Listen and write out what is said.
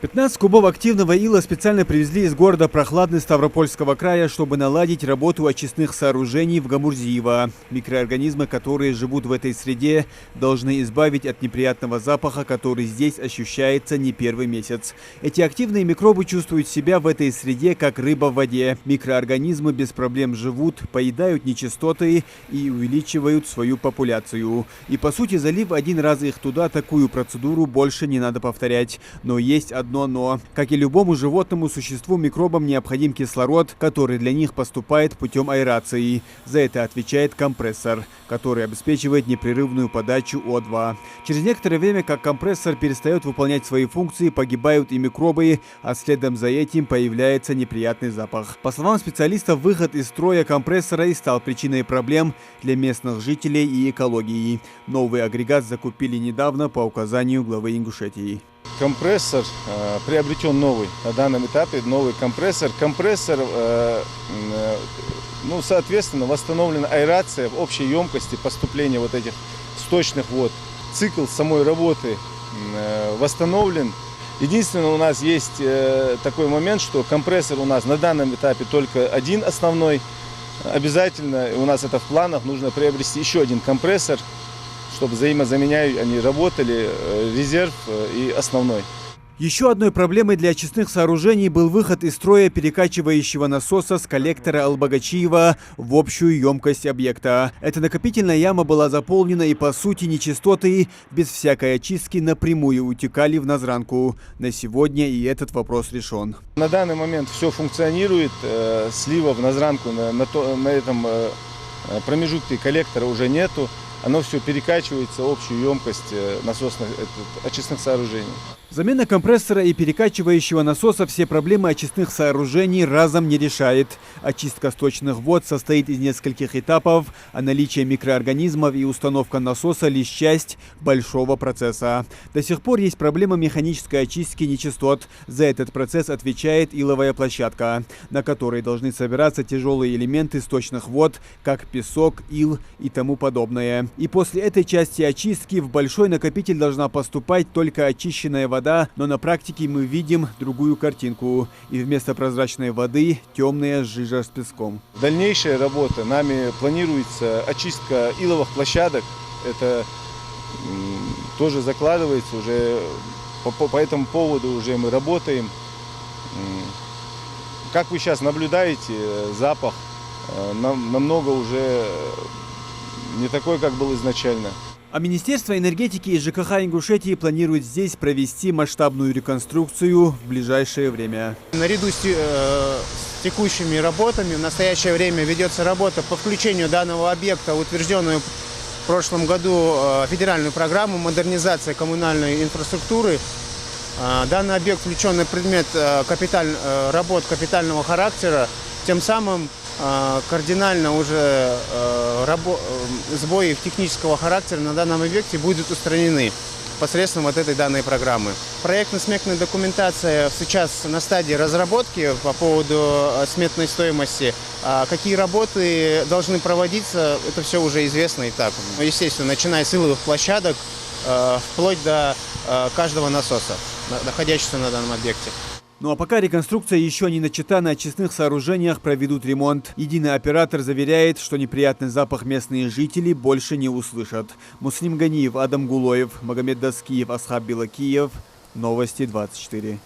15 кубов активного ила специально привезли из города Прохладный Ставропольского края, чтобы наладить работу очистных сооружений в Гамурзиево. Микроорганизмы, которые живут в этой среде, должны избавить от неприятного запаха, который здесь ощущается не первый месяц. Эти активные микробы чувствуют себя в этой среде, как рыба в воде. Микроорганизмы без проблем живут, поедают нечистоты и увеличивают свою популяцию. И по сути, залив один раз их туда, такую процедуру больше не надо повторять. Но есть одно но. Как и любому животному существу, микробам необходим кислород, который для них поступает путем аэрации. За это отвечает компрессор, который обеспечивает непрерывную подачу О2. Через некоторое время, как компрессор перестает выполнять свои функции, погибают и микробы, а следом за этим появляется неприятный запах. По словам специалистов, выход из строя компрессора и стал причиной проблем для местных жителей и экологии. Новый агрегат закупили недавно по указанию главы Ингушетии. Компрессор приобретен новый, на данном этапе новый компрессор. Соответственно, восстановлена аэрация в общей емкости поступления вот этих сточных вод. Цикл самой работы восстановлен. Единственное, у нас есть такой момент, что компрессор у нас на данном этапе только один основной. Обязательно, у нас это в планах, нужно приобрести еще один компрессор, чтобы взаимозаменяя они работали, резерв и основной. Еще одной проблемой для очистных сооружений был выход из строя перекачивающего насоса с коллектора Албогачиева в общую емкость объекта. Эта накопительная яма была заполнена, и по сути нечистоты без всякой очистки напрямую утекали в Назранку. На сегодня и этот вопрос решен. На данный момент все функционирует, слива в Назранку на этом промежутке коллектора уже нету. Оно все перекачивается в общую емкость насосных очистных сооружений. Замена компрессора и перекачивающего насоса все проблемы очистных сооружений разом не решает. Очистка сточных вод состоит из нескольких этапов, а наличие микроорганизмов и установка насоса лишь часть большого процесса. До сих пор есть проблема механической очистки нечистот. За этот процесс отвечает иловая площадка, на которой должны собираться тяжелые элементы сточных вод, как песок, ил и тому подобное. И после этой части очистки в большой накопитель должна поступать только очищенная вода, но на практике мы видим другую картинку. И вместо прозрачной воды темная жижа с песком. Дальнейшая работа. Нами планируется очистка иловых площадок. Это тоже закладывается уже. По этому поводу уже мы работаем. Как вы сейчас наблюдаете, запах намного уже не такой, как был изначально. А Министерство энергетики и ЖКХ Ингушетии планирует здесь провести масштабную реконструкцию в ближайшее время. Наряду с текущими работами в настоящее время ведется работа по включению данного объекта в утвержденную в прошлом году федеральную программу модернизации коммунальной инфраструктуры. Данный объект включен на предмет работ капитального характера, тем самым кардинально уже сбои технического характера на данном объекте будут устранены посредством вот этой данной программы. Проектно-сметная документация сейчас на стадии разработки по поводу сметной стоимости. Какие работы должны проводиться, это все уже известно и так. Естественно, начиная с иловых площадок, вплоть до каждого насоса, находящегося на данном объекте. Ну а пока реконструкция еще не начата, на очистных сооружениях проведут ремонт. Единый оператор заверяет, что неприятный запах местные жители больше не услышат. Муслим Ганиев, Адам Гулоев, Магомед Даскиев, Асхаб Билакиев. Новости 24.